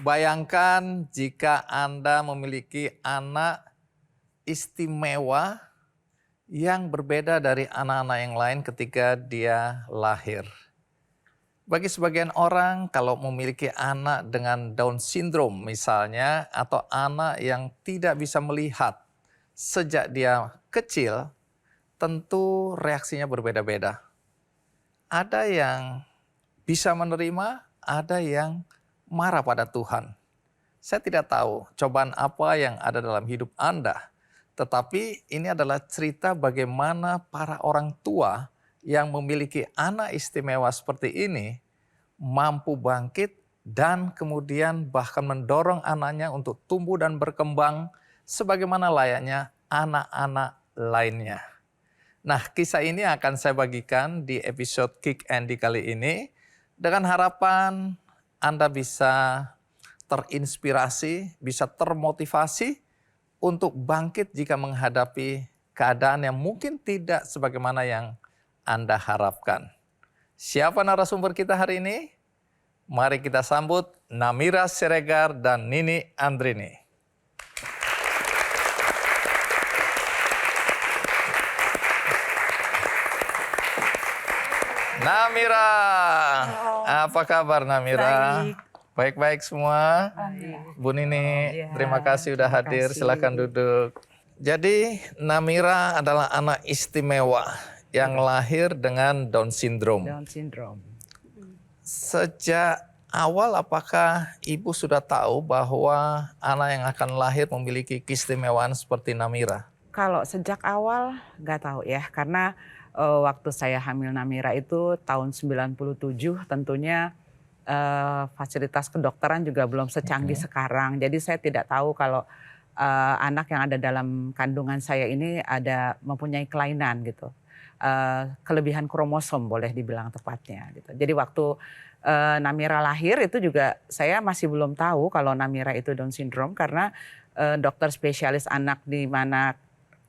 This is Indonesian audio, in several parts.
Bayangkan jika Anda memiliki anak istimewa yang berbeda dari anak-anak yang lain ketika dia lahir. Bagi sebagian orang, kalau memiliki anak dengan Down syndrome misalnya, atau anak yang tidak bisa melihat sejak dia kecil, tentu reaksinya berbeda-beda. Ada yang bisa menerima, ada yang marah pada Tuhan. Saya tidak tahu cobaan apa yang ada dalam hidup Anda, tetapi ini adalah cerita bagaimana para orang tua yang memiliki anak istimewa seperti ini mampu bangkit dan kemudian bahkan mendorong anaknya untuk tumbuh dan berkembang sebagaimana layaknya anak-anak lainnya. Nah, kisah ini akan saya bagikan di episode Kick Andy kali ini dengan harapan Anda bisa terinspirasi, bisa termotivasi untuk bangkit jika menghadapi keadaan yang mungkin tidak sebagaimana yang Anda harapkan. Siapa narasumber kita hari ini? Mari kita sambut Namira Siregar dan Nini Andrini. Namira, apa kabar Namira? Baik-baik semua. Bu Nini, terima kasih sudah hadir. Silakan duduk. Jadi Namira adalah anak istimewa yang lahir dengan Down syndrome. Down syndrome. Sejak awal apakah Ibu sudah tahu bahwa anak yang akan lahir memiliki keistimewaan seperti Namira? Kalau sejak awal nggak tahu ya, karena waktu saya hamil Namira itu tahun 97, tentunya fasilitas kedokteran juga belum secanggih sekarang. Jadi saya tidak tahu kalau anak yang ada dalam kandungan saya ini mempunyai kelainan gitu. Kelebihan kromosom boleh dibilang tepatnya gitu. Jadi waktu Namira lahir itu juga saya masih belum tahu kalau Namira itu Down syndrome, karena dokter spesialis anak di mana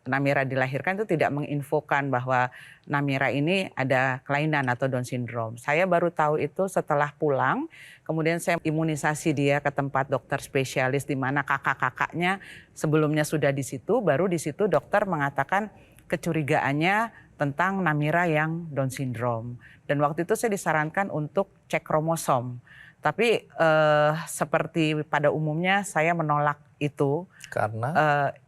Namira dilahirkan itu tidak menginfokan bahwa Namira ini ada kelainan atau Down syndrome. Saya baru tahu itu setelah pulang, kemudian saya imunisasi dia ke tempat dokter spesialis di mana kakak-kakaknya sebelumnya sudah di situ, baru di situ dokter mengatakan kecurigaannya tentang Namira yang Down syndrome. Dan waktu itu saya disarankan untuk cek kromosom. Tapi seperti pada umumnya saya menolak itu. Karena?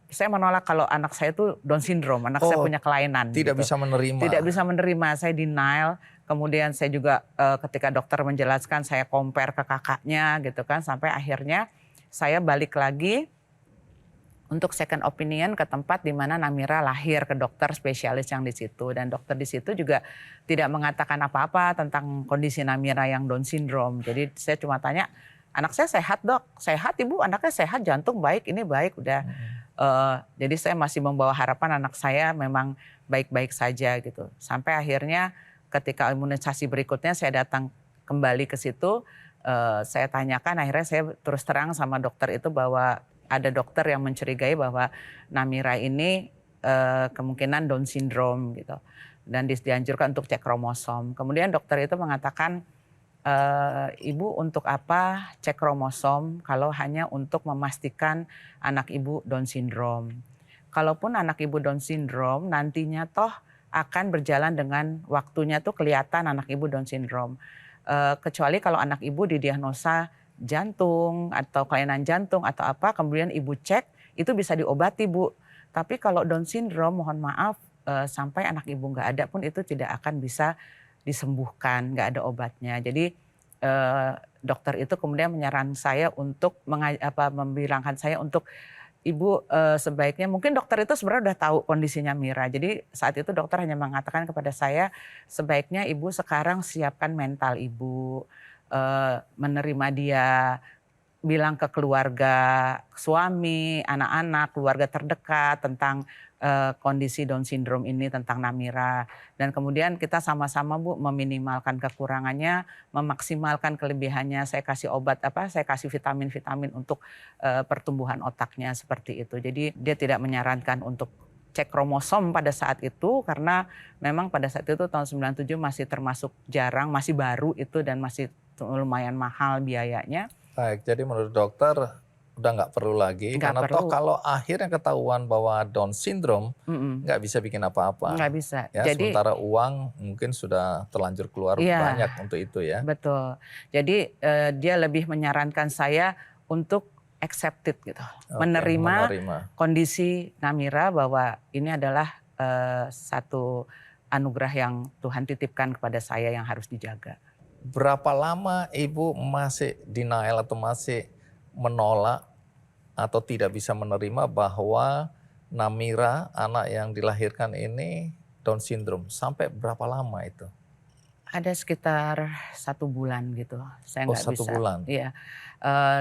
Saya menolak kalau anak saya itu Down syndrome, anak saya punya kelainan. Tidak gitu. bisa menerima. Tidak bisa menerima, saya denial. Kemudian saya juga ketika dokter menjelaskan, saya compare ke kakaknya gitu kan. Sampai akhirnya saya balik lagi untuk second opinion ke tempat di mana Namira lahir, ke dokter spesialis yang di situ. Dan dokter di situ juga tidak mengatakan apa-apa tentang kondisi Namira yang Down syndrome. Jadi saya cuma tanya, anak saya sehat dok? Sehat ibu, anaknya sehat, jantung baik, ini baik udah. Jadi saya masih membawa harapan anak saya memang baik-baik saja gitu. Sampai akhirnya ketika imunisasi berikutnya saya datang kembali ke situ, saya tanyakan, akhirnya saya terus terang sama dokter itu bahwa ada dokter yang mencurigai bahwa Namira ini kemungkinan Down syndrome gitu. Dan dianjurkan untuk cek kromosom. Kemudian dokter itu mengatakan, ibu untuk apa cek kromosom kalau hanya untuk memastikan anak ibu Down syndrome. Kalaupun anak ibu Down syndrome nantinya toh akan berjalan dengan waktunya tuh kelihatan anak ibu Down syndrome. Kecuali kalau anak ibu didiagnosa jantung atau kelainan jantung atau apa, kemudian ibu cek itu bisa diobati bu. Tapi kalau Down syndrome mohon maaf sampai anak ibu nggak ada pun itu tidak akan bisa disembuhkan, nggak ada obatnya. Jadi dokter itu kemudian menyarankan saya untuk membilangkan saya untuk ibu sebaiknya, mungkin dokter itu sebenarnya udah tahu kondisinya Mira. Jadi saat itu dokter hanya mengatakan kepada saya sebaiknya ibu sekarang siapkan mental ibu, menerima dia, bilang ke keluarga, suami, anak-anak, keluarga terdekat tentang kondisi Down syndrome ini, tentang Namira. Dan kemudian kita sama-sama bu meminimalkan kekurangannya, memaksimalkan kelebihannya. Saya kasih obat saya kasih vitamin-vitamin untuk pertumbuhan otaknya seperti itu. Jadi dia tidak menyarankan untuk cek kromosom pada saat itu karena memang pada saat itu tahun 97 masih termasuk jarang, masih baru itu dan masih lumayan mahal biayanya. Baik, jadi menurut dokter udah nggak perlu lagi Nggak karena toh perlu. kalau akhirnya ketahuan bahwa Down syndrome Mm-mm. nggak bisa bikin apa-apa. Nggak bisa. Ya, Jadi sementara uang mungkin sudah terlanjur keluar iya, banyak untuk itu ya. betul. Jadi dia lebih menyarankan saya untuk accepted gitu, Oke, menerima menerima. kondisi Namira bahwa ini adalah satu anugerah yang Tuhan titipkan kepada saya yang harus dijaga. Berapa lama Ibu masih denial atau masih menolak atau tidak bisa menerima bahwa Namira, anak yang dilahirkan ini Down syndrome? Sampai berapa lama itu? Ada sekitar 1 bulan gitu, saya Oh, nggak 1 bisa. bulan. Iya,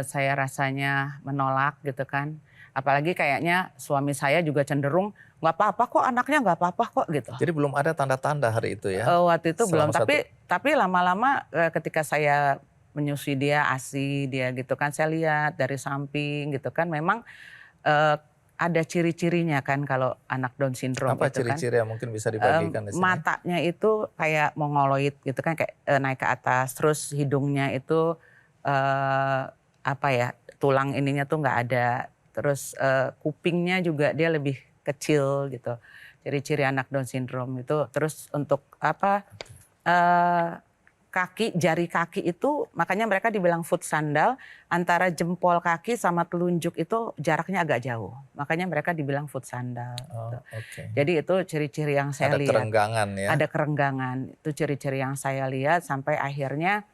saya rasanya menolak gitu kan. Apalagi kayaknya suami saya juga cenderung nggak apa-apa kok, anaknya nggak apa-apa kok gitu. Jadi belum ada tanda-tanda hari itu ya? Waktu itu belum, Selama satu. tapi lama-lama ketika saya menyusui dia, ASI dia gitu kan, saya lihat dari samping gitu kan, memang ada ciri-cirinya kan kalau anak Down syndrome Apa itu kan. ciri-ciri yang mungkin bisa dibagikan di sini? Matanya itu kayak mongoloid gitu kan, kayak naik ke atas, terus hidungnya itu apa ya, tulang ininya tuh nggak ada, terus kupingnya juga dia lebih kecil gitu. Ciri-ciri anak Down syndrome itu. Terus untuk apa, jari kaki itu makanya mereka dibilang foot sandal, antara jempol kaki sama telunjuk itu jaraknya agak jauh. Makanya mereka dibilang foot sandal. Oh, Gitu. oke. Jadi itu ciri-ciri yang saya Ada lihat. kerenggangan ya? Ada kerenggangan, itu ciri-ciri yang saya lihat sampai akhirnya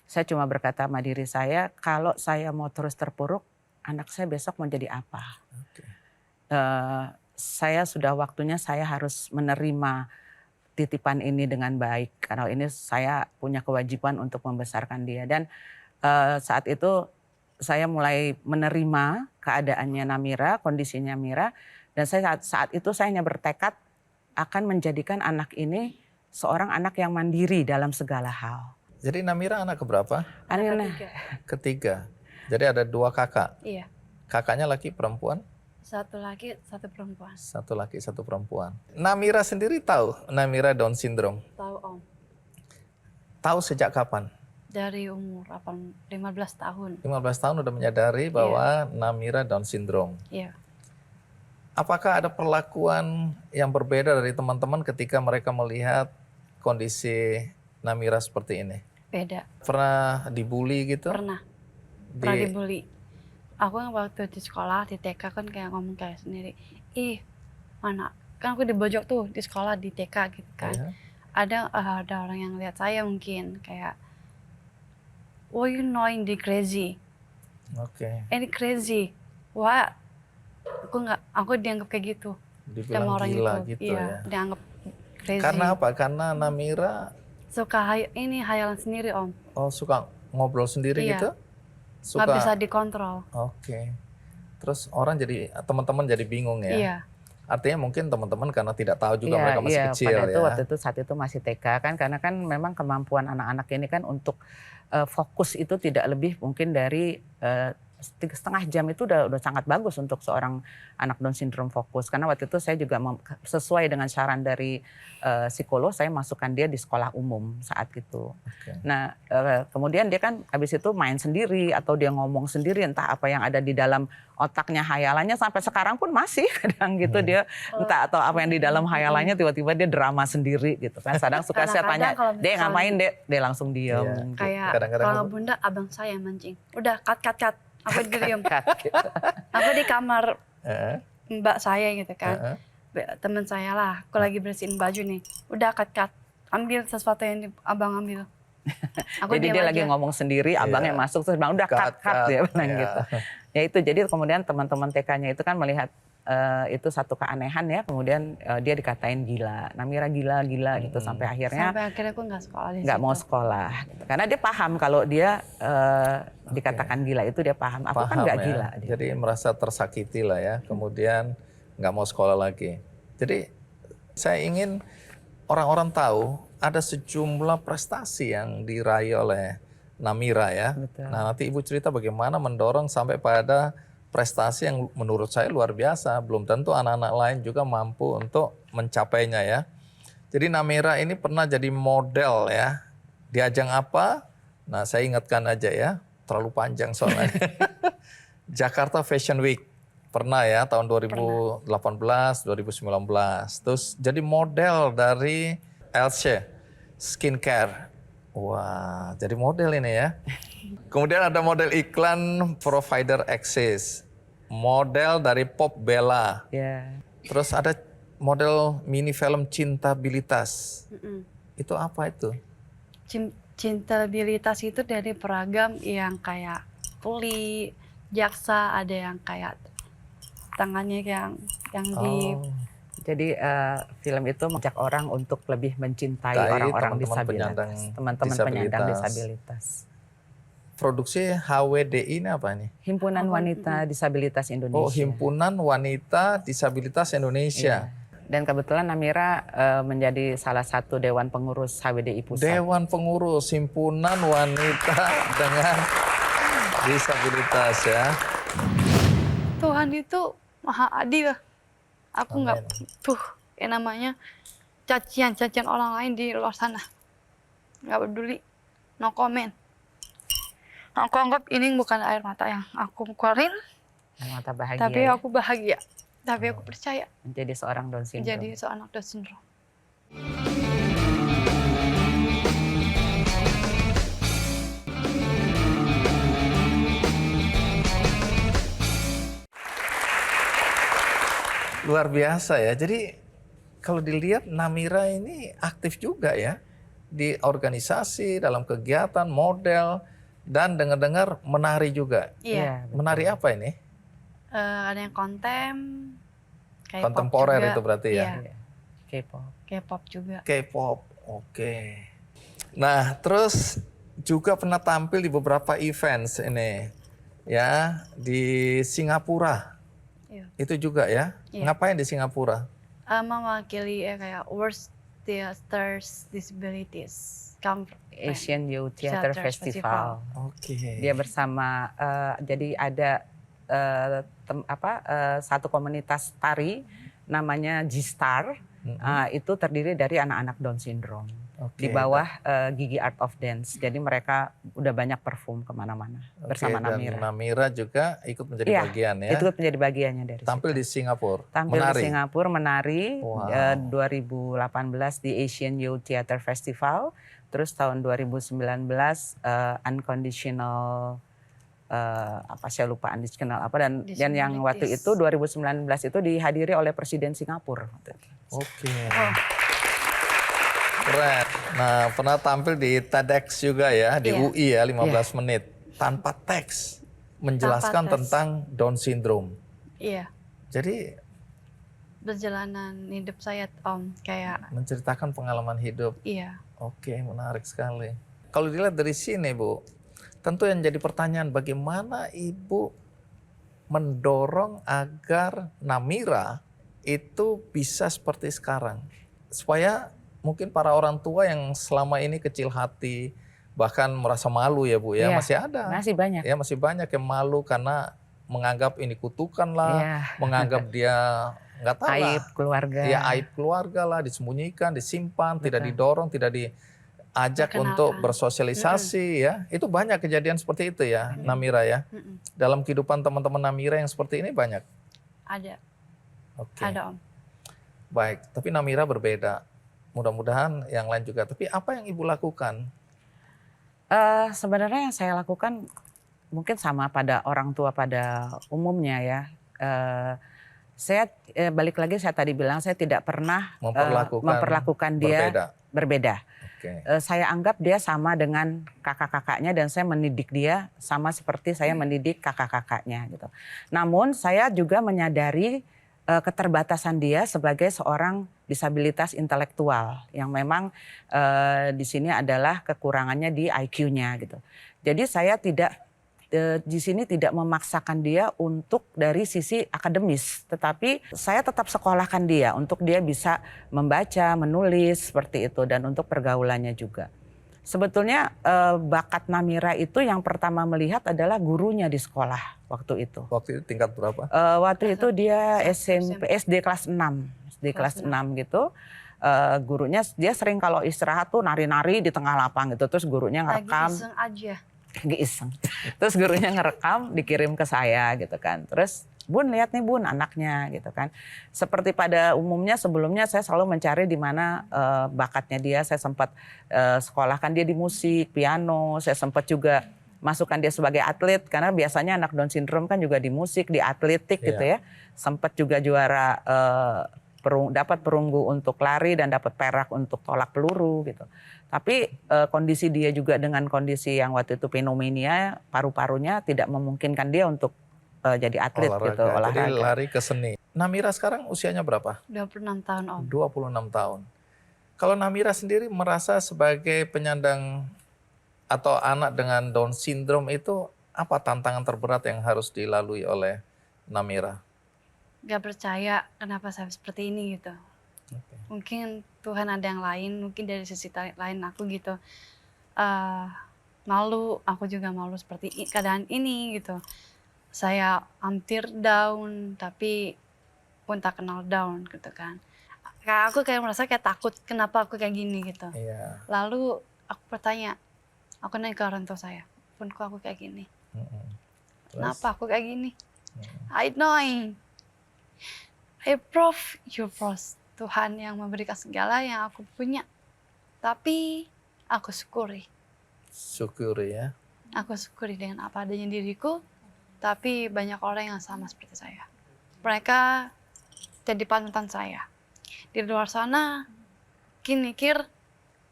saya cuma berkata sama diri saya, kalau saya mau terus terpuruk, anak saya besok mau jadi apa? Oke. Saya sudah waktunya saya harus menerima titipan ini dengan baik, karena ini saya punya kewajiban untuk membesarkan dia. Dan saat itu saya mulai menerima keadaannya Namira, kondisinya Mira, dan saya saat itu saya hanya bertekad akan menjadikan anak ini seorang anak yang mandiri dalam segala hal. Jadi Namira anak keberapa? Anak Ketiga. Jadi ada 2 kakak. Iya, Kakaknya laki perempuan? 1 laki, 1 perempuan. 1 laki, 1 perempuan. Namira sendiri tahu Namira Down syndrome? Tahu Om, Tahu sejak kapan? dari umur 15 tahun. 15 tahun udah menyadari bahwa Namira Down syndrome. Iya, Apakah ada perlakuan yang berbeda dari teman-teman ketika mereka melihat kondisi Namira seperti ini? beda. Pernah dibully gitu? Pernah dibully. Aku yang waktu di sekolah, di TK kan kayak ngomong kayak sendiri. Ih, mana? Kan aku di pojok tuh, di sekolah, di TK gitu kan. Iya. Ada orang yang lihat saya mungkin kayak, oh you know ini crazy. Oke. Ini crazy. Wah, aku dianggap kayak gitu. Dibilang Sama orang gila itu. gitu Iya, ya. dianggap crazy. Karena apa? Karena Namira Suka hayalan sendiri Om. suka ngobrol sendiri Iya. gitu? Nggak bisa dikontrol. Oke. Terus teman-teman jadi bingung ya? Iya. Artinya mungkin teman-teman karena tidak tahu juga Iya, mereka masih iya, kecil pada itu ya. waktu itu saat itu masih TK kan, karena kan memang kemampuan anak-anak ini kan untuk fokus itu tidak lebih mungkin dari 3,5 jam itu udah sangat bagus untuk seorang anak Down syndrome fokus. Karena waktu itu saya juga sesuai dengan saran dari psikolog, saya masukkan dia di sekolah umum saat itu. Oke. Nah kemudian dia kan habis itu main sendiri atau dia ngomong sendiri, entah apa yang ada di dalam otaknya, hayalannya sampai sekarang pun masih kadang gitu dia entah atau apa yang di dalam hayalannya tiba-tiba dia drama sendiri gitu kan. Kadang suka saya tanya, Kadang-kadang kalau "Dek ngapain misalnya- Dek?" Dia langsung diem. Iya. Gitu. Kayak Kadang-kadang kalau apa? bunda abang saya yang mancing. Udah cut. Aku diem. Gitu. Aku di kamar Heeh, mbak saya gitu kan. heeh. Temen saya lah. Aku lagi bersihin baju nih. Udah cut. Ambil sesuatu yang abang ambil. Aku Jadi diam dia aja. lagi ngomong sendiri, abangnya Iya. masuk terus bilang udah cut dia bilang Iya. gitu. Ya itu jadi kemudian teman-teman TK-nya itu kan melihat itu satu keanehan ya, kemudian dia dikatain gila, Namira gila gitu sampai akhirnya Sampai akhirnya aku nggak sekolah di nggak situ. mau sekolah. Gitu. Karena dia paham kalau dia dikatakan gila itu dia paham. Aku kan Paham nggak ya. gila. Dia. Jadi merasa tersakiti lah ya. Kemudian nggak mau sekolah lagi. Jadi saya ingin orang-orang tahu ada sejumlah prestasi yang diraih oleh Namira ya. Betul. Nah nanti Ibu cerita bagaimana mendorong sampai pada prestasi yang menurut saya luar biasa. Belum tentu anak-anak lain juga mampu untuk mencapainya ya. Jadi Namira ini pernah jadi model ya. Di ajang apa? Nah saya ingatkan aja ya. terlalu panjang soalnya. Jakarta Fashion Week. Pernah ya tahun 2018, 2019. Terus jadi model dari Elshe Skincare. Wah, jadi model ini ya. Kemudian ada model iklan Provider Access. Model dari Pop Bella. Ya. Terus ada model mini film Cintabilitas. Itu apa itu? Cintabilitas itu dari peragam yang kayak kuli, jaksa, ada yang kayak tangannya yang di Jadi film itu mengajak orang untuk lebih mencintai Tai orang-orang teman-teman disabilitas, teman-teman penyandang disabilitas. Produksi HWDI ini apa nih? Himpunan Wanita Disabilitas Indonesia. Oh, Himpunan Wanita Disabilitas Indonesia. Iya. Dan kebetulan Namira menjadi salah satu Dewan Pengurus HWDI Pusat. Dewan Pengurus Himpunan Wanita dengan Disabilitas ya. Tuhan itu maha adil. Aku nggak yang namanya cacian orang lain di luar sana. Nggak peduli, no comment. Aku anggap ini bukan air mata yang aku keluarin, Air mata bahagia. tapi ya. aku bahagia. Tapi aku percaya Menjadi seorang Down syndrome. jadi seorang Down syndrome. Luar biasa ya. Jadi kalau dilihat Namira ini aktif juga ya. Di organisasi, dalam kegiatan, model, dan dengar-dengar menari juga. Iya. betul. Menari apa ini? Ada yang K-pop Kontemporer juga. itu berarti ya? Iya, K-pop. K-pop juga. K-pop, oke. Nah, terus juga pernah tampil di beberapa events ini, ya di Singapura. Iya. Itu juga ya? Iya. Ngapain di Singapura? Mewakili kayak World Theaters Disabilities Asian Youth Theater Festival. Oke. Dia bersama jadi ada satu komunitas tari namanya G-Star. Itu terdiri dari anak-anak Down syndrome. Oke, Di bawah Gigi Art of Dance. Jadi mereka udah banyak perform kemana-mana bersama dan Namira. Namira juga ikut menjadi Iya, bagian ya. Itu menjadi bagiannya dari Tampil situ. di Singapura. Tampil menari. di Singapura menari. Wow. 2018 di Asian Youth Theater Festival. Terus tahun 2019 Unconditional saya lupa unconditional apa dan yang waktu itu 2019 itu dihadiri oleh Presiden Singapura. Oke. Keren. Nah, pernah tampil di TEDx juga ya, di UI ya, 15 menit. Tanpa teks, menjelaskan tentang Down syndrome. Iya. Jadi, Perjalanan hidup saya kayak menceritakan pengalaman hidup. iya. Oke, menarik sekali. Kalau dilihat dari sini, Bu, tentu yang jadi pertanyaan bagaimana Ibu mendorong agar Namira itu bisa seperti sekarang. Supaya mungkin para orang tua yang selama ini kecil hati, bahkan merasa malu ya Bu ya, Iya, masih ada. Masih banyak. Ya masih banyak yang malu karena menganggap ini kutukan lah, Iya. menganggap dia nggak tahu Aib lah. keluarga. Ya aib keluarga lah, disembunyikan, disimpan, tidak didorong, tidak diajak Perkenalkan. untuk bersosialisasi ya. Itu banyak kejadian seperti itu ya, Namira ya. Dalam kehidupan teman-teman Namira yang seperti ini banyak. Ada. Oke. Ada Om. Baik, tapi Namira berbeda. Mudah-mudahan yang lain juga. Tapi apa yang Ibu lakukan? Sebenarnya yang saya lakukan mungkin sama pada orang tua pada umumnya ya. Saya balik lagi saya tadi bilang saya tidak pernah memperlakukan dia berbeda. Oke. Saya anggap dia sama dengan kakak-kakaknya dan saya mendidik dia sama seperti saya mendidik kakak-kakaknya gitu. Namun saya juga menyadari keterbatasan dia sebagai seorang disabilitas intelektual yang memang di sini adalah kekurangannya di IQ-nya gitu. Jadi saya di sini tidak memaksakan dia untuk dari sisi akademis, tetapi saya tetap sekolahkan dia untuk dia bisa membaca, menulis seperti itu dan untuk pergaulannya juga. Sebetulnya bakat Namira itu yang pertama melihat adalah gurunya di sekolah waktu itu. Waktu itu tingkat berapa? Waktu itu dia SD kelas 6, SD kelas 6 gitu. Gurunya dia sering kalau istirahat tuh nari-nari di tengah lapang gitu, terus gurunya ngerekam. Lagi iseng aja. lagi iseng. Terus gurunya ngerekam, dikirim ke saya gitu kan. Terus Bun, lihat nih Bun anaknya gitu kan. Seperti pada umumnya sebelumnya saya selalu mencari di mana bakatnya dia. Saya sempat sekolahkan dia di musik, piano. Saya sempat juga masukkan dia sebagai atlet karena biasanya anak Down syndrome kan juga di musik, di atletik gitu ya. Sempat juga juara dapat perunggu untuk lari dan dapat perak untuk tolak peluru gitu. Tapi kondisi dia juga dengan kondisi yang waktu itu pneumonia, paru-parunya tidak memungkinkan dia untuk jadi atlet gitu, olahraga. Jadi lari ke seni. Namira sekarang usianya berapa? 26 tahun Om. 26 tahun. Kalau Namira sendiri merasa sebagai penyandang atau anak dengan Down syndrome itu apa tantangan terberat yang harus dilalui oleh Namira? Gak percaya kenapa saya seperti ini gitu. Mungkin Tuhan ada yang lain, mungkin dari sisi lain aku gitu. Malu, aku juga malu seperti keadaan ini gitu. Saya hampir down, tapi pun tak kenal down gitu kan. Aku kayak merasa kayak takut kenapa aku kayak gini gitu. Iya. Lalu aku bertanya, aku nanya ke orang tua saya, pun kok aku kayak gini? Kenapa aku kayak gini? I know I prove you prove. Tuhan yang memberikan segala yang aku punya. Tapi aku syukuri. Syukuri ya. Aku syukuri dengan apa adanya diriku. Tapi banyak orang yang sama seperti saya. Mereka jadi panutan saya. Di luar sana, mikir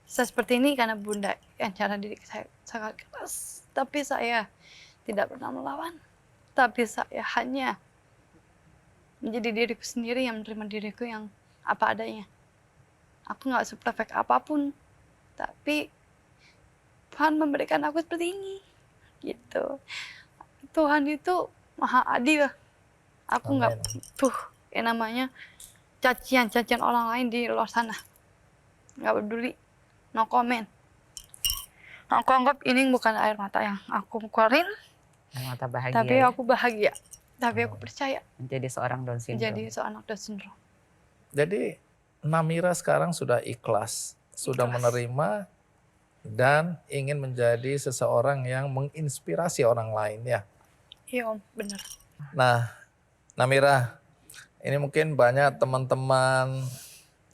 saya seperti ini karena bunda yang cara didik saya sangat keras. Tapi saya tidak pernah melawan. Tapi saya hanya menjadi diriku sendiri yang menerima diriku yang apa adanya. Aku nggak seperfect apapun. Tapi Tuhan memberikan aku seperti ini. Gitu. Tuhan itu maha adil. Aku nggak butuh yang namanya cacian orang lain di luar sana. Nggak peduli. No comment. Aku anggap ini bukan air mata yang aku keluarin. Mata bahagia. Tapi ya? aku bahagia. Tapi aku percaya. Menjadi seorang Down syndrome. Jadi seorang Down syndrome. Jadi Namira sekarang sudah ikhlas, sudah menerima dan ingin menjadi seseorang yang menginspirasi orang lain ya. Iya Om, benar. Nah, Namira, ini mungkin banyak teman-teman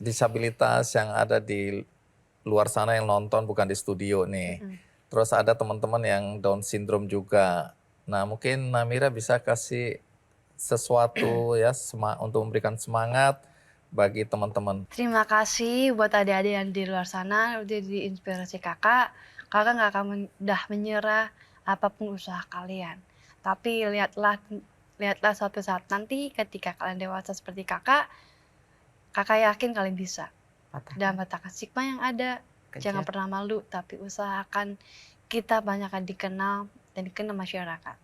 disabilitas yang ada di luar sana yang nonton, bukan di studio nih. Terus ada teman-teman yang Down syndrome juga. Nah, mungkin Namira bisa kasih sesuatu ya untuk memberikan semangat bagi teman-teman. Terima kasih buat adik-adik yang di luar sana udah diinspirasi kakak. Kakak nggak akan mudah menyerah apapun usaha kalian. Tapi lihatlah suatu saat nanti ketika kalian dewasa seperti kakak yakin kalian bisa. Dan patahkan stigma yang ada. Jangan pernah malu, tapi usahakan kita banyakkan dikenal dan dikenal masyarakat.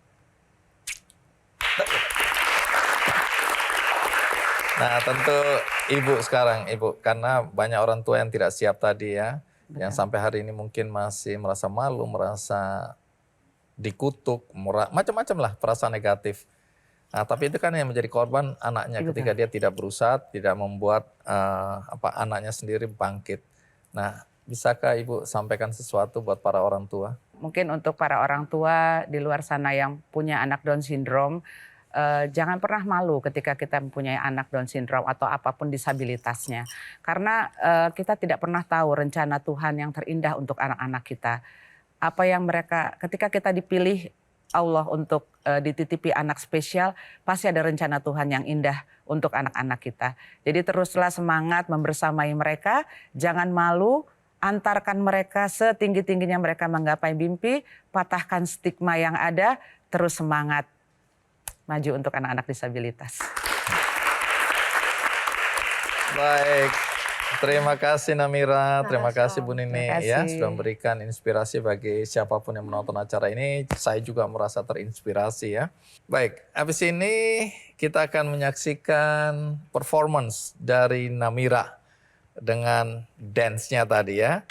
Nah, tentu Ibu sekarang, Ibu, karena banyak orang tua yang tidak siap tadi ya, yang sampai hari ini mungkin masih merasa malu, merasa dikutuk, macam-macam lah perasaan negatif. Nah, tapi itu kan yang menjadi korban anaknya ketika dia tidak berusaha, tidak membuat anaknya sendiri bangkit. Nah, bisakah Ibu sampaikan sesuatu buat para orang tua? Mungkin untuk para orang tua di luar sana yang punya anak Down syndrome, jangan pernah malu ketika kita mempunyai anak Down syndrome atau apapun disabilitasnya. Karena kita tidak pernah tahu rencana Tuhan yang terindah untuk anak-anak kita. Apa yang ketika kita dipilih Allah untuk dititipi anak spesial, pasti ada rencana Tuhan yang indah untuk anak-anak kita. Jadi teruslah semangat membersamai mereka, jangan malu, antarkan mereka setinggi-tingginya mereka menggapai mimpi, patahkan stigma yang ada, terus semangat maju untuk anak-anak disabilitas. Baik, terima kasih Namira, terima kasih Bu Nini ya sudah memberikan inspirasi bagi siapapun yang menonton acara ini. Saya juga merasa terinspirasi ya. Baik, habis ini kita akan menyaksikan performance dari Namira dengan dance-nya tadi ya.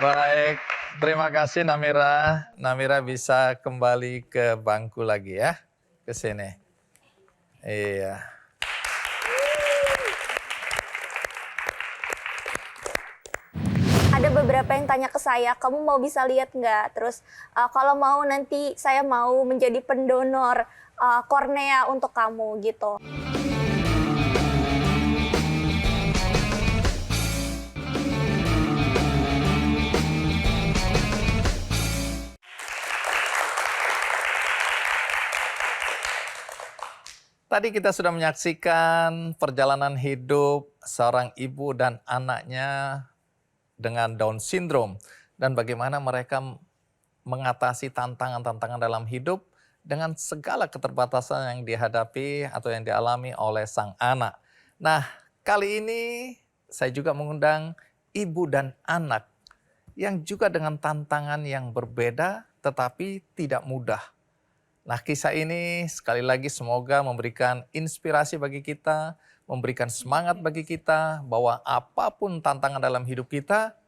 Baik, terima kasih Namira. Namira bisa kembali ke bangku lagi ya, ke sini. Iya. Ada beberapa yang tanya ke saya, kamu mau bisa lihat nggak? Terus kalau mau nanti saya mau menjadi pendonor kornea untuk kamu gitu. Tadi kita sudah menyaksikan perjalanan hidup seorang ibu dan anaknya dengan Down syndrome dan bagaimana mereka mengatasi tantangan-tantangan dalam hidup dengan segala keterbatasan yang dihadapi atau yang dialami oleh sang anak. Nah, kali ini saya juga mengundang ibu dan anak yang juga dengan tantangan yang berbeda tetapi tidak mudah. Nah, kisah ini sekali lagi semoga memberikan inspirasi bagi kita, memberikan semangat bagi kita bahwa apapun tantangan dalam hidup kita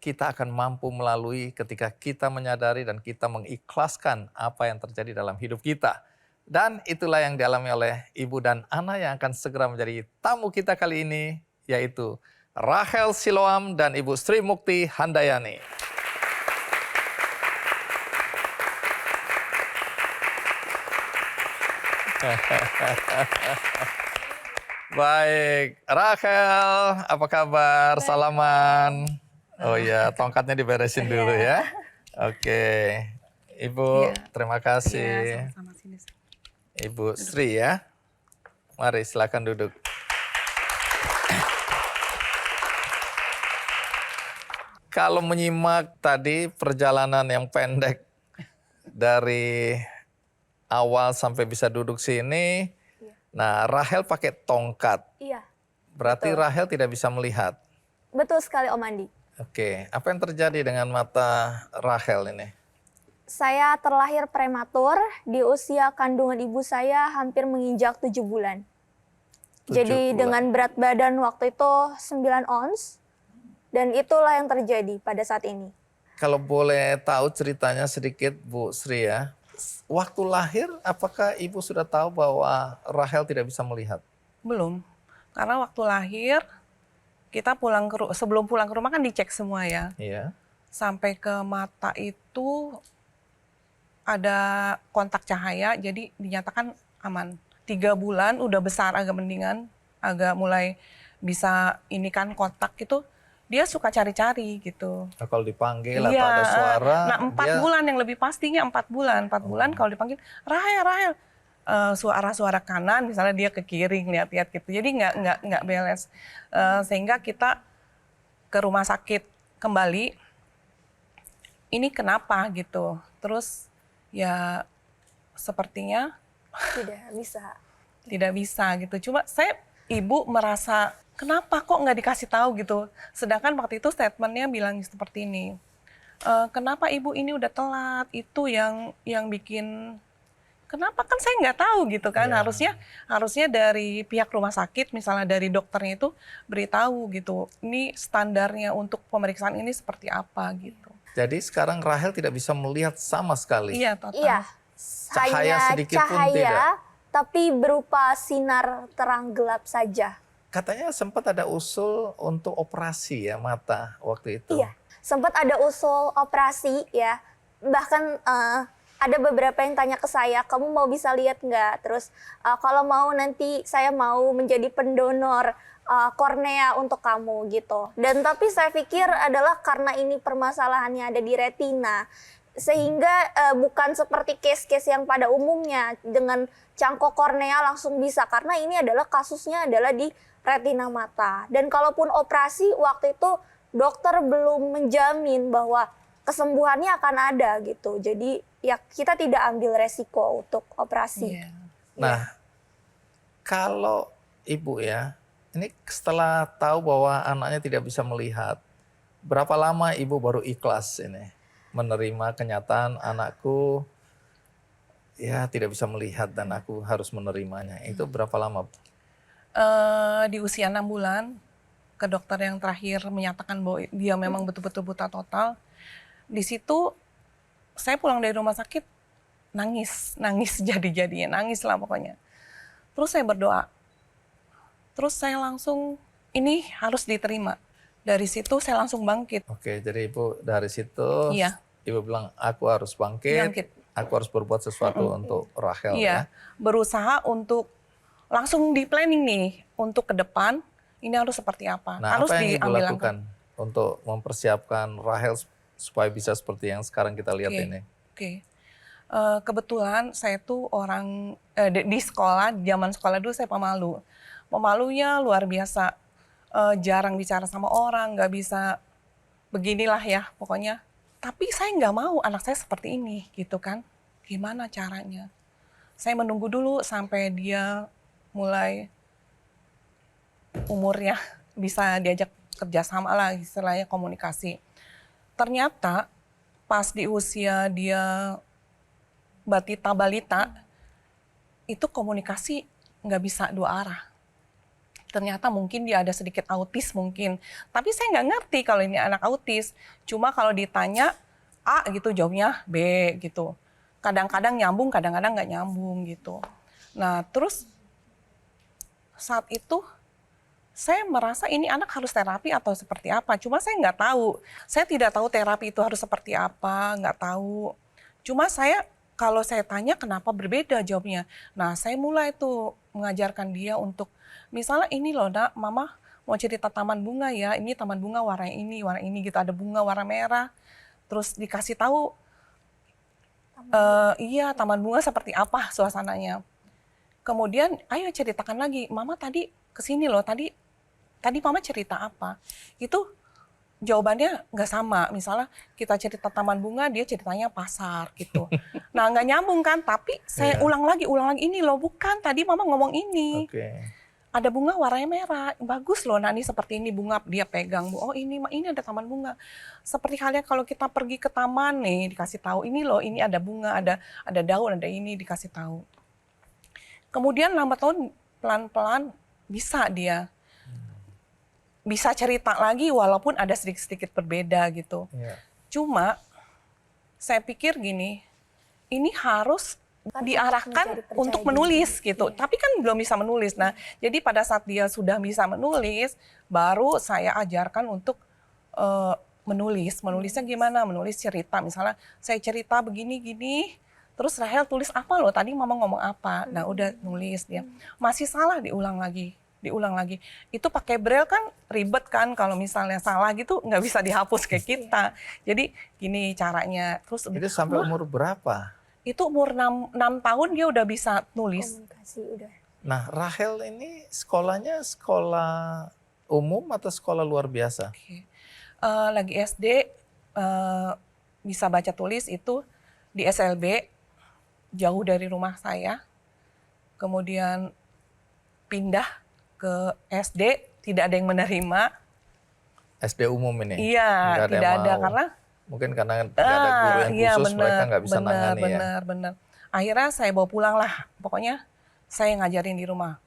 akan mampu melalui ketika kita menyadari dan kita mengikhlaskan apa yang terjadi dalam hidup kita. Dan itulah yang dialami oleh ibu dan anak yang akan segera menjadi tamu kita kali ini, yaitu Rachel Siloam dan Ibu Sri Mukti Handayani. Baik, Rachel, apa kabar? Salaman. Oh iya, tongkatnya diberesin dulu ya. Oke, Ibu, terima kasih. Sama-sama sini. Ibu Sri ya. Mari silakan duduk. Kalau menyimak tadi perjalanan yang pendek dari awal sampai bisa duduk sini, nah Rachel pakai tongkat. Iya. Berarti Betul. Rachel tidak bisa melihat. Betul sekali Om Andi. Oke, apa yang terjadi dengan mata Rachel ini? Saya terlahir prematur di usia kandungan ibu saya hampir menginjak 7 bulan. 7 Jadi bulan. dengan berat badan waktu itu 9 ons. Dan itulah yang terjadi pada saat ini. Kalau boleh tahu ceritanya sedikit Bu Sri ya. Waktu lahir apakah Ibu sudah tahu bahwa Rachel tidak bisa melihat? Belum, karena waktu lahir kita sebelum pulang ke rumah kan dicek semua ya. Iya. Sampai ke mata itu ada kontak cahaya, jadi dinyatakan aman. 3 bulan udah besar, agak mendingan, agak mulai bisa ini kan kontak itu. Dia suka cari-cari gitu. Nah, kalau dipanggil atau ada suara. Nah 4 bulan yang lebih pastinya 4 bulan. 4 bulan kalau dipanggil, Rachel. Suara-suara kanan, misalnya dia ke kiri ngeliat-liat gitu. Jadi nggak balance. Sehingga kita ke rumah sakit kembali. Ini kenapa gitu. Terus ya sepertinya tidak bisa gitu. Cuma ibu merasa kenapa kok nggak dikasih tahu gitu. Sedangkan waktu itu statementnya bilang seperti ini. Kenapa ibu ini udah telat? Itu yang bikin. Kenapa kan saya nggak tahu gitu kan. Harusnya dari pihak rumah sakit, misalnya dari dokternya itu beritahu gitu. Ini standarnya untuk pemeriksaan ini seperti apa gitu. Jadi sekarang Rachel tidak bisa melihat sama sekali. Iya, total. Iya. Cahaya Hanya sedikit pun cahaya, tidak. tapi berupa sinar terang gelap saja. Katanya sempat ada usul untuk operasi ya mata waktu itu. Iya, sempat ada usul operasi ya. Bahkan ada beberapa yang tanya ke saya, kamu mau bisa lihat nggak? Terus kalau mau nanti saya mau menjadi pendonor kornea untuk kamu gitu. Dan tapi saya pikir adalah karena ini permasalahannya ada di retina, sehingga bukan seperti case-case yang pada umumnya dengan cangkok kornea langsung bisa, karena ini adalah kasusnya adalah di retina mata. Dan kalaupun operasi waktu itu dokter belum menjamin bahwa kesembuhannya akan ada gitu. Jadi ya kita tidak ambil resiko untuk operasi. Nah, kalau ibu ya, ini setelah tahu bahwa anaknya tidak bisa melihat, berapa lama ibu baru ikhlas ini menerima kenyataan anakku ya tidak bisa melihat dan aku harus menerimanya? Itu berapa lama? Di usia 6 bulan, ke dokter yang terakhir menyatakan bahwa dia memang betul-betul buta total. Di situ saya pulang dari rumah sakit nangis jadi-jadinya, nangis lah pokoknya. Terus saya berdoa, terus saya langsung ini harus diterima. Dari situ saya langsung bangkit. Oke, jadi ibu dari situ ibu bilang aku harus bangkit. Aku harus berbuat sesuatu untuk Rachel ya. Berusaha untuk langsung di planning nih untuk ke depan ini harus seperti apa. Nah, harus apa yang ibu diambil lakukan untuk mempersiapkan Rachel supaya bisa seperti yang sekarang kita lihat ini? Kebetulan saya tuh orang di sekolah, zaman sekolah dulu saya pemalu. Pemalunya luar biasa, jarang bicara sama orang, nggak bisa beginilah ya pokoknya. Tapi saya nggak mau anak saya seperti ini gitu kan. Gimana caranya? Saya menunggu dulu sampai dia mulai umurnya bisa diajak kerjasama lah, istilahnya komunikasi. Ternyata pas di usia dia balita, itu komunikasi nggak bisa dua arah. Ternyata mungkin dia ada sedikit autis mungkin. Tapi saya nggak ngerti kalau ini anak autis. Cuma kalau ditanya A gitu jawabnya B gitu. Kadang-kadang nyambung, kadang-kadang nggak nyambung gitu. Nah terus saat itu saya merasa ini anak harus terapi atau seperti apa. Cuma saya nggak tahu. Saya tidak tahu terapi itu harus seperti apa, nggak tahu. Cuma kalau saya tanya kenapa berbeda jawabnya. Nah saya mulai tuh mengajarkan dia untuk, misalnya ini loh nak, mama mau cerita taman bunga ya, ini taman bunga warna ini gitu, ada bunga warna merah. Terus dikasih tahu, iya taman bunga seperti apa suasananya. Kemudian ayo ceritakan lagi, mama tadi kesini loh, tadi mama cerita apa. Itu jawabannya nggak sama. Misalnya kita cerita taman bunga, dia ceritanya pasar gitu. Nah nggak nyambung kan, tapi saya ulang lagi, ini loh bukan, tadi mama ngomong ini. Ada bunga warnanya merah, bagus loh, nah ini seperti ini bunga, dia pegang, oh ini ada taman bunga. Seperti halnya kalau kita pergi ke taman nih, dikasih tahu ini loh, ini ada bunga, ada daun, ada ini, dikasih tahu. Kemudian lambat laun pelan-pelan bisa dia bisa cerita lagi walaupun ada sedikit-sedikit berbeda gitu. Cuma saya pikir gini, ini harus diarahkan untuk menulis gitu. Tapi kan belum bisa menulis. Nah, jadi pada saat dia sudah bisa menulis, baru saya ajarkan untuk menulis. Menulisnya gimana? Menulis cerita. Misalnya saya cerita begini-gini, terus Rachel tulis apa loh, tadi mama ngomong apa. Nah, udah nulis dia. Masih salah, diulang lagi. Itu pakai braille kan ribet kan, kalau misalnya salah gitu nggak bisa dihapus kayak kita. Jadi gini caranya. Terus itu sampai umur berapa? Itu umur 6 tahun dia udah bisa nulis. Komunikasi udah. Nah, Rachel ini sekolahnya sekolah umum atau sekolah luar biasa? Lagi SD bisa baca tulis itu di SLB, jauh dari rumah saya. Kemudian pindah ke SD, tidak ada yang menerima. SD umum ini? Iya, tidak ada karena mungkin karena nggak ada guru yang khusus, mereka nggak bisa nangani ya. Benar. Akhirnya saya bawa pulang lah, pokoknya saya ngajarin di rumah.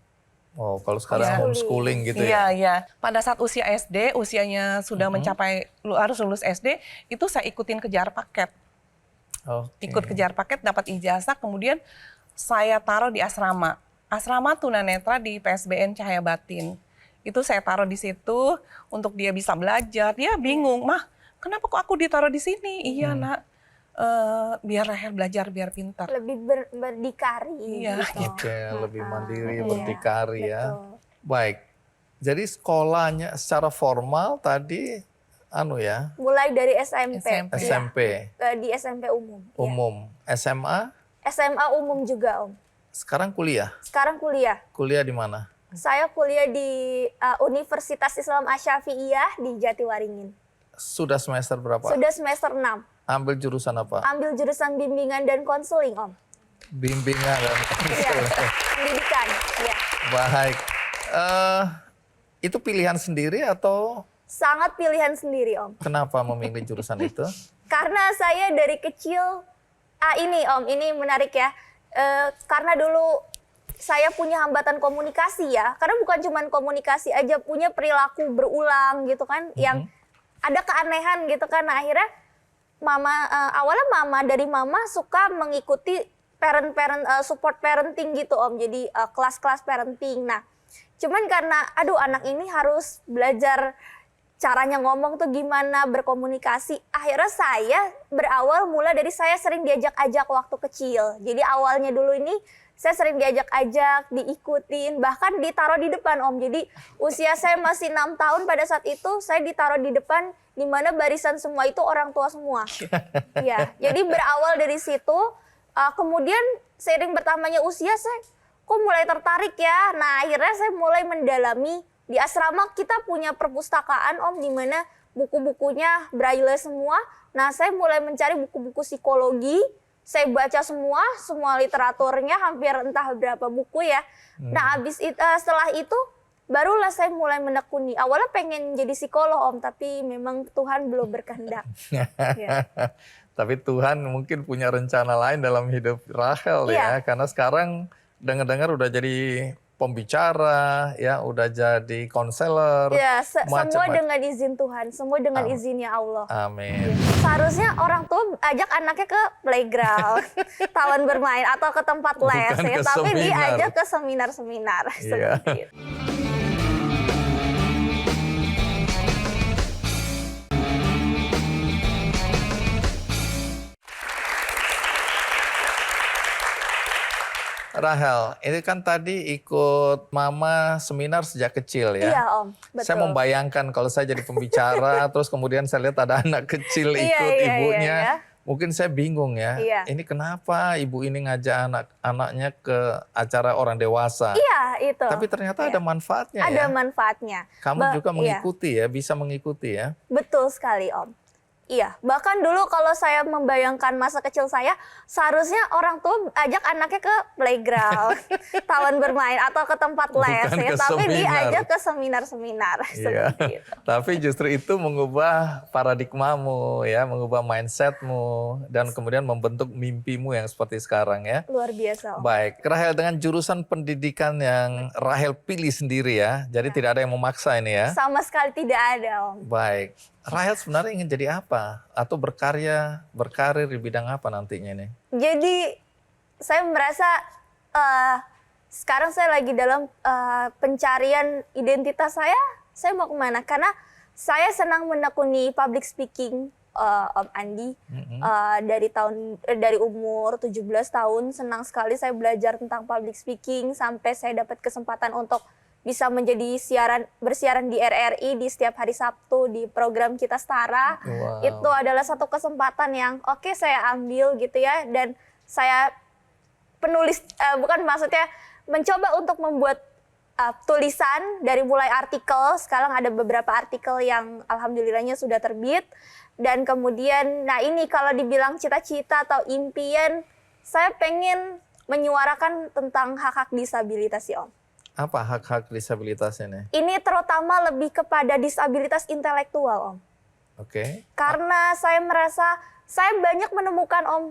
Oh, kalau sekarang homeschooling gitu ya? Iya. Pada saat usia SD, usianya sudah mencapai harus lulus SD, itu saya ikutin kejar paket. Ikut kejar paket, dapat ijazah, kemudian saya taruh di asrama. Asrama tunanetra di PSBN Cahaya Batin. Itu saya taruh di situ untuk dia bisa belajar. Dia bingung, mah kenapa kok aku ditaruh di sini? Iya nak, biar Rahel belajar biar pintar. Lebih berdikari Iya, gitu. Oke, lebih mandiri, Iya, berdikari ya. betul. Baik. Jadi sekolahnya secara formal tadi Mulai dari SMP. SMP. Iya. SMP Di SMP umum. Iya. umum, SMA, SMA umum juga Om. sekarang kuliah. Sekarang kuliah. Kuliah di mana? Saya kuliah di Universitas Islam Asy-Syafi'iyah di Jatiwaringin. Sudah semester berapa? Sudah semester 6. Ambil jurusan apa? Ambil jurusan bimbingan dan konseling Om. Bimbingan dan Iya, pendidikan. Iya. Baik. Itu pilihan sendiri atau Sangat pilihan sendiri Om. kenapa memilih jurusan itu? Karena saya dari kecil, ini Om, ini menarik ya. Karena dulu saya punya hambatan komunikasi ya. Karena bukan cuma komunikasi aja, punya perilaku berulang gitu kan. Yang ada keanehan gitu kan. Nah, akhirnya awalnya dari mama suka mengikuti support parenting gitu Om. Jadi kelas-kelas parenting. Nah, cuman karena anak ini harus belajar caranya ngomong tuh gimana, berkomunikasi. Akhirnya saya berawal mulai dari saya sering diajak-ajak waktu kecil. Jadi awalnya dulu ini saya sering diajak-ajak, diikutin, bahkan ditaruh di depan Om. Jadi usia saya masih 6 tahun pada saat itu saya ditaruh di depan, di mana barisan semua itu orang tua semua. Ya, jadi berawal dari situ, kemudian seiring bertambahnya usia saya kok mulai tertarik ya. Nah, akhirnya saya mulai mendalami. Di asrama kita punya perpustakaan Om, di mana buku-bukunya braille semua. Nah, saya mulai mencari buku-buku psikologi. Saya baca semua literaturnya, hampir entah berapa buku ya. Nah, setelah itu barulah saya mulai menekuni. Awalnya pengen jadi psikolog Om, tapi memang Tuhan belum berkehendak. Ya. Tapi Tuhan mungkin punya rencana lain dalam hidup Rahel ya. Karena sekarang dengar-dengar udah jadi pembicara, ya udah jadi konselor. Ya, semua dengan izin Tuhan, semua dengan izinnya Allah. Amin. Seharusnya orang tua ajak anaknya ke playground, taman bermain atau ke tempat les, Bukan ya. ke Tapi seminar. diajak ke seminar-seminar. Iya. Seperti itu. Rahel, ini kan tadi ikut mama seminar sejak kecil ya. Iya Om, betul. Saya membayangkan kalau saya jadi pembicara, terus kemudian saya lihat ada anak kecil Iya, ikut iya, ibunya. iya. Mungkin saya bingung ya, Iya. ini kenapa ibu ini ngajak anak-anaknya ke acara orang dewasa. Iya, itu. Tapi ternyata Iya. ada manfaatnya Ada ya. manfaatnya. Kamu juga Iya. mengikuti ya, bisa mengikuti ya. Betul sekali Om. Iya, bahkan dulu kalau saya membayangkan masa kecil saya, seharusnya orang tua ajak anaknya ke playground, taman bermain atau ke tempat les, Bukan ya. ke Tapi seminar. diajak ke seminar-seminar. Iya. Seperti itu. Tapi justru itu mengubah paradigmamu ya, mengubah mindsetmu dan kemudian membentuk mimpimu yang seperti sekarang ya. Luar biasa Om. Baik, Rahel dengan jurusan pendidikan yang Rahel pilih sendiri ya. Jadi tidak ada yang memaksa ini ya. Sama sekali tidak ada Om. Baik. Rahel sebenarnya ingin jadi apa? Atau berkarir di bidang apa nantinya ini? Jadi saya merasa sekarang saya lagi dalam pencarian identitas saya mau kemana? Karena saya senang menekuni public speaking, Om Andi. Dari umur 17 tahun senang sekali saya belajar tentang public speaking sampai saya dapat kesempatan untuk bisa menjadi bersiaran di RRI di setiap hari Sabtu di program Kita Setara. Wow. Itu adalah satu kesempatan yang oke saya ambil gitu ya, dan saya mencoba untuk membuat tulisan dari mulai artikel. Sekarang ada beberapa artikel yang alhamdulillahnya sudah terbit, dan kemudian nah ini kalau dibilang cita-cita atau impian, saya pengen menyuarakan tentang hak-hak disabilitas ya Om. Apa hak-hak disabilitas ini? Ini terutama lebih kepada disabilitas intelektual Om. Oke. Karena saya merasa saya banyak menemukan Om,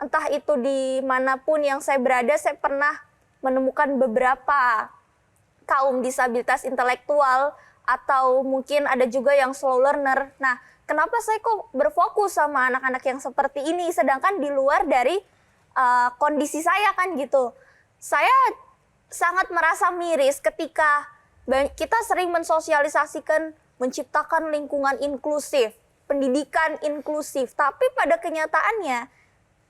entah itu dimanapun yang saya berada, saya pernah menemukan beberapa kaum disabilitas intelektual atau mungkin ada juga yang slow learner. Nah, kenapa saya kok berfokus sama anak-anak yang seperti ini, sedangkan di luar dari kondisi saya kan gitu. Saya sangat merasa miris ketika kita sering mensosialisasikan, menciptakan lingkungan inklusif. pendidikan inklusif. Tapi pada kenyataannya,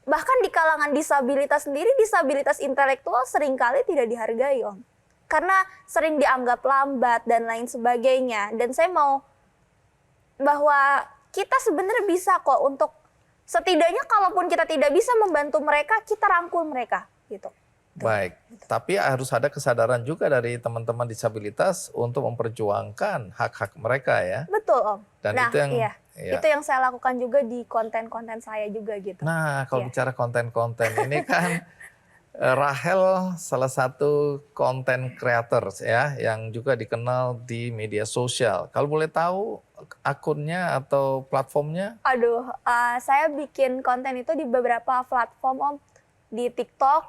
bahkan di kalangan disabilitas sendiri, disabilitas intelektual seringkali tidak dihargai, Om. Karena sering dianggap lambat dan lain sebagainya. Dan saya mau bahwa kita sebenarnya bisa kok untuk setidaknya kalaupun kita tidak bisa membantu mereka, kita rangkul mereka gitu. Baik, tapi harus ada kesadaran juga dari teman-teman disabilitas untuk memperjuangkan hak-hak mereka ya. Betul, Om. Dan nah, itu yang iya. iya. Itu yang saya lakukan juga di konten-konten saya juga gitu. Nah, kalau Iya. bicara konten-konten ini kan Rahel salah satu konten creator ya yang juga dikenal di media sosial. Kalau boleh tahu akunnya atau platformnya? Aduh, saya bikin konten itu di beberapa platform, Om. Di TikTok,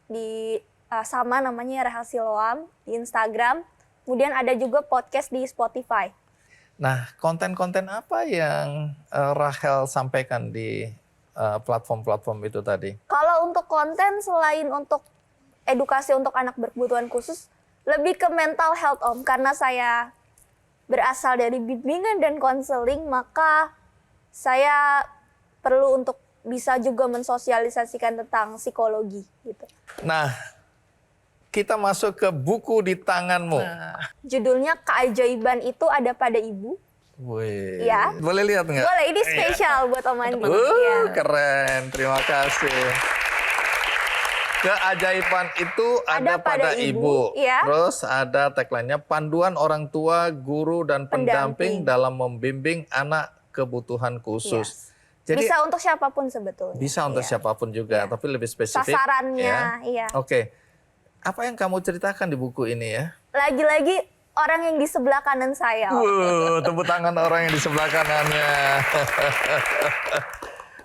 di sama namanya Rahel Siloam, di Instagram. Kemudian ada juga podcast di Spotify. Nah, konten-konten apa yang Rahel sampaikan di platform-platform itu tadi? Kalau untuk konten selain untuk edukasi untuk anak berkebutuhan khusus, lebih ke mental health, Om. Karena saya berasal dari bimbingan dan konseling, maka saya perlu untuk bisa juga mensosialisasikan tentang psikologi gitu. Nah, kita masuk ke buku di tanganmu. Judulnya Keajaiban Itu Ada Pada Ibu. Wih, Ya. boleh lihat nggak? Boleh, ini spesial buat Om Andi. Ya. Keren, terima kasih. Keajaiban itu ada pada ibu. Ya. Terus ada tagline-nya panduan orang tua, guru dan pendamping Pendamping. dalam membimbing anak kebutuhan khusus. Jadi Bisa untuk siapapun sebetulnya. bisa untuk Iya. siapapun juga, tapi lebih spesifik. Sasarannya, ya. iya. Oke, apa yang kamu ceritakan di buku ini ya? Lagi-lagi orang yang di sebelah kanan saya. Om. Tepuk tangan orang yang di sebelah kanannya.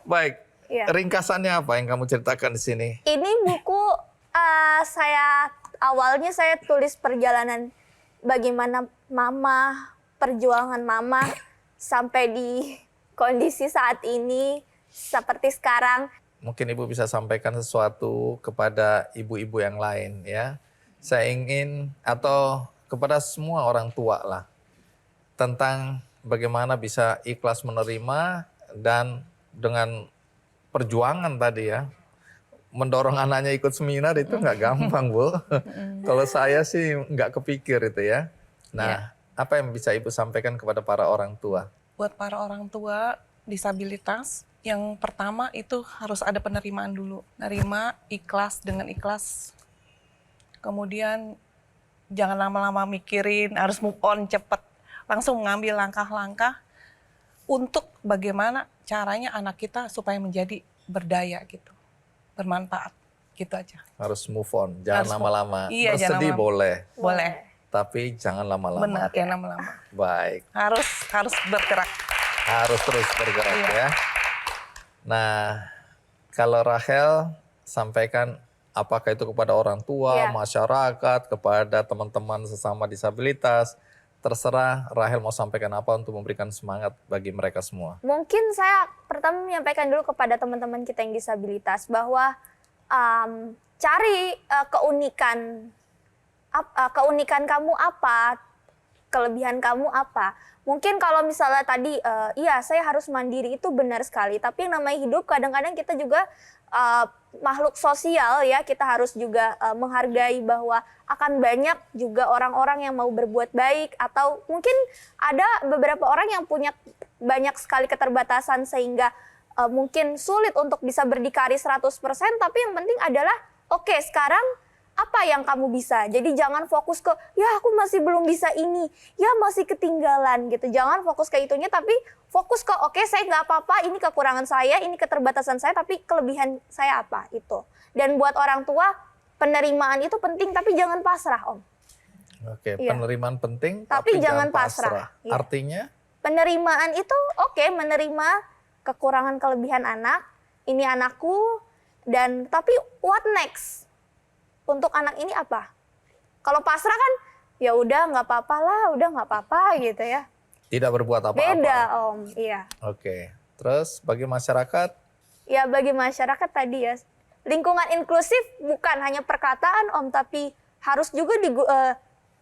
Baik, Iya. ringkasannya apa yang kamu ceritakan di sini? Ini buku awalnya saya tulis perjalanan bagaimana mama, perjuangan mama sampai di kondisi saat ini seperti sekarang. Mungkin Ibu bisa sampaikan sesuatu kepada ibu-ibu yang lain ya. Saya ingin atau kepada semua orang tua lah tentang bagaimana bisa ikhlas menerima dan dengan perjuangan tadi ya. Mendorong anaknya ikut seminar itu nggak gampang, Bu. Kalau saya sih nggak kepikir itu ya. Nah, apa yang bisa Ibu sampaikan kepada para orang tua? Buat para orang tua disabilitas, yang pertama itu harus ada penerimaan dulu. Nerima, ikhlas, dengan ikhlas. Kemudian jangan lama-lama mikirin, harus move on cepet. Langsung mengambil langkah-langkah untuk bagaimana caranya anak kita supaya menjadi berdaya gitu. Bermanfaat, gitu aja. Harus move on, jangan Harus lama-lama. Iya, jangan Bersedih lama-lama. boleh, Boleh, tapi jangan lama-lama. benar, jangan lama-lama. Baik, Harus bergerak. harus terus bergerak Iya. ya. Nah, kalau Rahel sampaikan apakah itu kepada orang tua, Iya. masyarakat, kepada teman-teman sesama disabilitas, terserah Rahel mau sampaikan apa untuk memberikan semangat bagi mereka semua. Mungkin saya pertama menyampaikan dulu kepada teman-teman kita yang disabilitas bahwa cari keunikan kamu apa, kelebihan kamu apa. Mungkin kalau misalnya tadi, iya saya harus mandiri itu benar sekali. Tapi yang namanya hidup kadang-kadang kita juga makhluk sosial ya. Kita harus juga menghargai bahwa akan banyak juga orang-orang yang mau berbuat baik. Atau mungkin ada beberapa orang yang punya banyak sekali keterbatasan sehingga mungkin sulit untuk bisa berdikari 100%. Tapi yang penting adalah oke, sekarang apa yang kamu bisa. Jadi jangan fokus ke, ya aku masih belum bisa ini, ya masih ketinggalan gitu. Jangan fokus ke itunya, tapi fokus ke, oke saya nggak apa-apa, ini kekurangan saya, ini keterbatasan saya, tapi kelebihan saya apa, itu. Dan buat orang tua, penerimaan itu penting, tapi jangan pasrah, Om. Oke, Iya. penerimaan penting, Tapi tapi jangan pasrah. Iya. Artinya? Penerimaan itu, oke, menerima kekurangan kelebihan anak, ini anakku, dan tapi what next? Untuk anak ini apa? Kalau pasrah kan ya udah nggak apa-apa lah, udah nggak apa-apa gitu ya. Tidak berbuat apa-apa. Beda Om, iya. Oke, terus bagi masyarakat? Ya bagi masyarakat tadi ya, lingkungan inklusif bukan hanya perkataan Om, tapi harus juga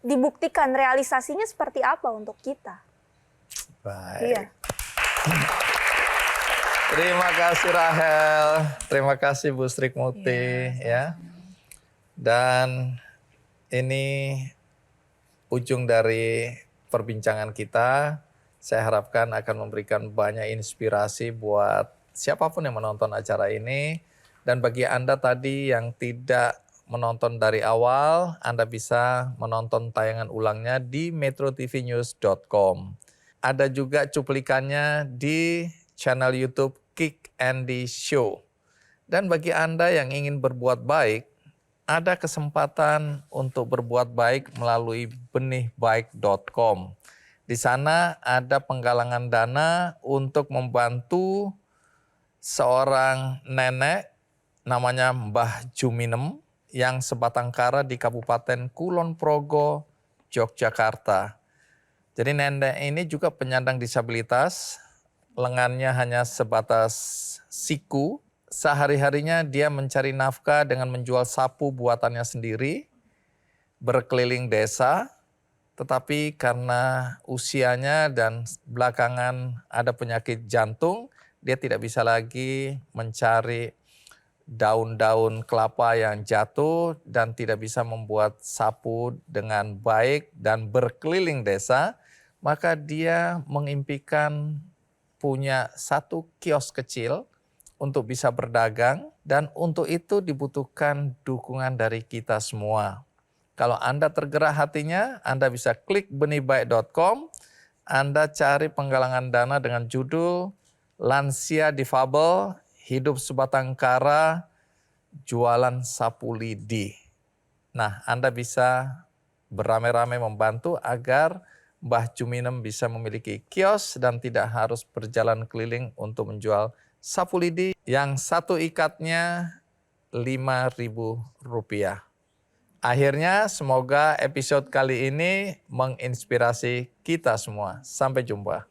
dibuktikan realisasinya seperti apa untuk kita. Baik. Iya. Terima kasih Rahel, terima kasih Bu Sri Muti ya. Dan ini ujung dari perbincangan kita. Saya harapkan akan memberikan banyak inspirasi buat siapapun yang menonton acara ini. Dan bagi Anda tadi yang tidak menonton dari awal, Anda bisa menonton tayangan ulangnya di metrotvnews.com. Ada juga cuplikannya di channel YouTube Kick Andy Show. Dan bagi Anda yang ingin berbuat baik, ada kesempatan untuk berbuat baik melalui benihbaik.com. Di sana ada penggalangan dana untuk membantu seorang nenek namanya Mbah Juminem yang sebatang kara di Kabupaten Kulon Progo, Yogyakarta. Jadi nenek ini juga penyandang disabilitas, lengannya hanya sebatas siku. Sehari-harinya dia mencari nafkah dengan menjual sapu buatannya sendiri, berkeliling desa, tetapi karena usianya dan belakangan ada penyakit jantung, dia tidak bisa lagi mencari daun-daun kelapa yang jatuh dan tidak bisa membuat sapu dengan baik dan berkeliling desa, maka dia mengimpikan punya satu kios kecil untuk bisa berdagang, dan untuk itu dibutuhkan dukungan dari kita semua. Kalau Anda tergerak hatinya, Anda bisa klik benihbaik.com, Anda cari penggalangan dana dengan judul Lansia Difabel, Hidup Sebatang Kara, Jualan Sapu Lidi. Nah, Anda bisa beramai-ramai membantu agar Mbah Juminem bisa memiliki kios dan tidak harus berjalan keliling untuk menjual sapu lidi yang satu ikatnya Rp5.000. Akhirnya semoga episode kali ini menginspirasi kita semua. Sampai jumpa.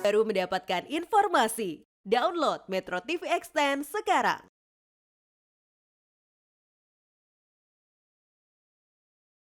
Baru mendapatkan informasi. Download Metro TV Extend sekarang.